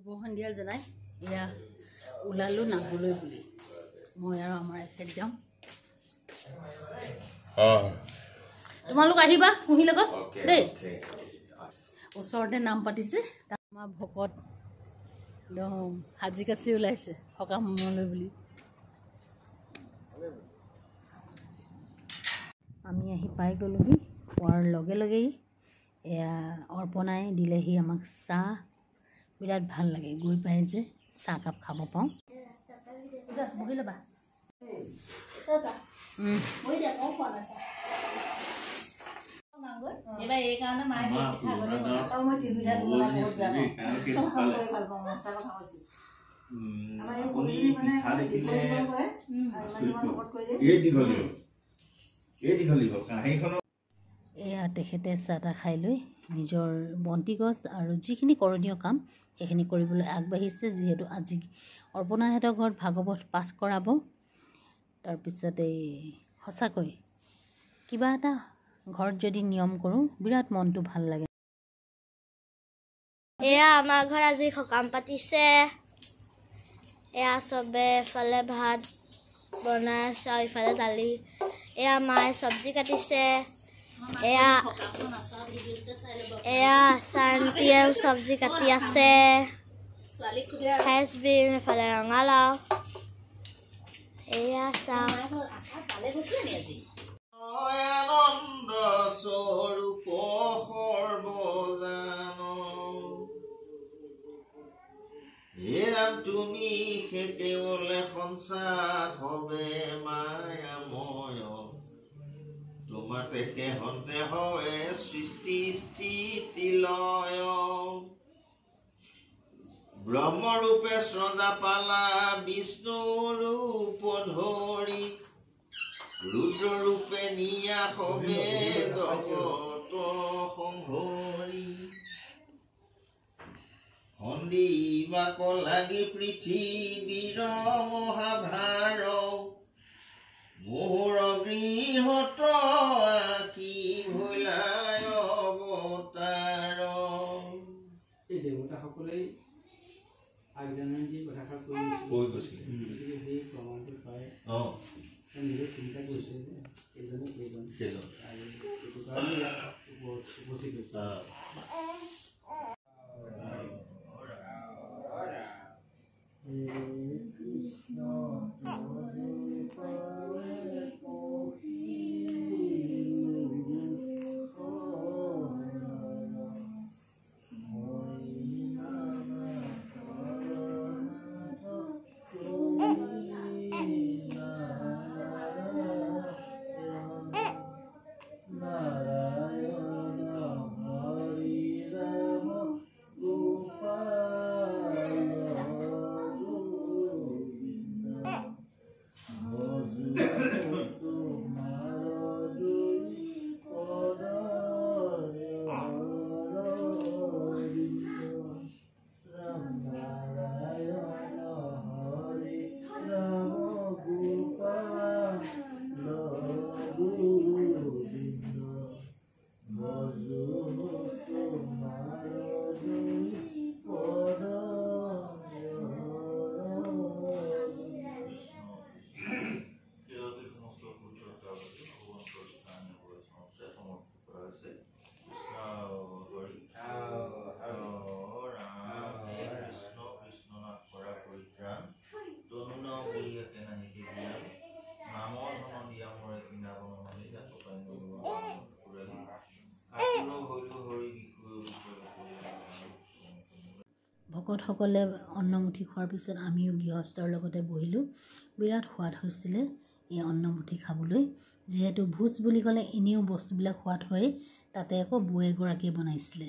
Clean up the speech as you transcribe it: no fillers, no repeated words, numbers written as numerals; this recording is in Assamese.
বহন্দিয়া জনাই ইয়া ওলালো নাবলৈ বুলি মই আৰু আমাৰ এখেত যাম তোমালোক আহিবা কুহি লগত দেই ওচৰতে নাম পাতিছে আমাৰ ভকত একদম হাজি কাচি ওলাইছে সকামলৈ বুলি আমি আহি পাই গ'লোহি খোৱাৰ লগে লগেই এয়া অৰ্পণাই দিলেহি আমাক চাহ বিৰাট ভাল লাগে গৈ পাই যে চাহ কাপ খাব পাওঁ বহি ল'বা এবাৰ এই কাৰণে মায়ে এয়া তেখেতে চাহ তাহ খাই লৈ নিজৰ বন্তি গছ আৰু যিখিনি কৰণীয় কাম সেইখিনি কৰিবলৈ আগবাঢ়িছে যিহেতু আজি অৰ্পণাহঁতৰ ঘৰত ভাগৱত পাঠ কৰাব তাৰপিছত এই সঁচাকৈ কিবা এটা ঘৰত যদি নিয়ম কৰোঁ বিৰাট মনটো ভাল লাগে এয়া আমাৰ ঘৰ আজি সকাম পাতিছে এয়া চবে এফালে ভাত বনাই আছে আৰু ইফালে দালি এয়া মায়ে চব্জি কাটিছে এয়া শান্তিয়ে চব্জি কাটি আছে ফ্ৰেঞ্চবিন এফালে ৰঙালাও এয়া চাহ আনন্দ স্বৰূপ সৰ্বজান হে ৰাম তুমি কেৱলে সঞ্চাৰ হবে মায়াময় তোমাতে সেহন্তে হয় সৃষ্টি স্থিতি লয় ব্ৰহ্মৰূপে স্ৰজা পালা বিষ্ণু ৰূপ ধৰি ৰুদ্ৰৰূপে নিয়া হবে জগত সংহৰি সন্দীবাক লাগি পৃথিৱীৰ মহাভাৰ মোহৰ গৃহত কি ভৈলায় অৱতাৰ এই দেৱতাসকলেই আগজাননী দি কথাষাৰ কৈ গৈছিলে সেই প্ৰমাণটো পাই নিজে চিন্তা কৰিছে যে এইজনে এইজন আৰু এইটো কাৰণে ইয়াত উপস্থিত হৈছে ভকতসকলে অন্নমুঠি খোৱাৰ পিছত আমিও গৃহস্থৰ লগতে বহিলোঁ বিৰাট সোৱাদ হৈছিলে এই অন্নমুঠি খাবলৈ যিহেতু ভোজ বুলি ক'লে এনেও বস্তুবিলাক সোৱাদ হয় তাতে আকৌ বৌ এগৰাকীয়ে বনাইছিলে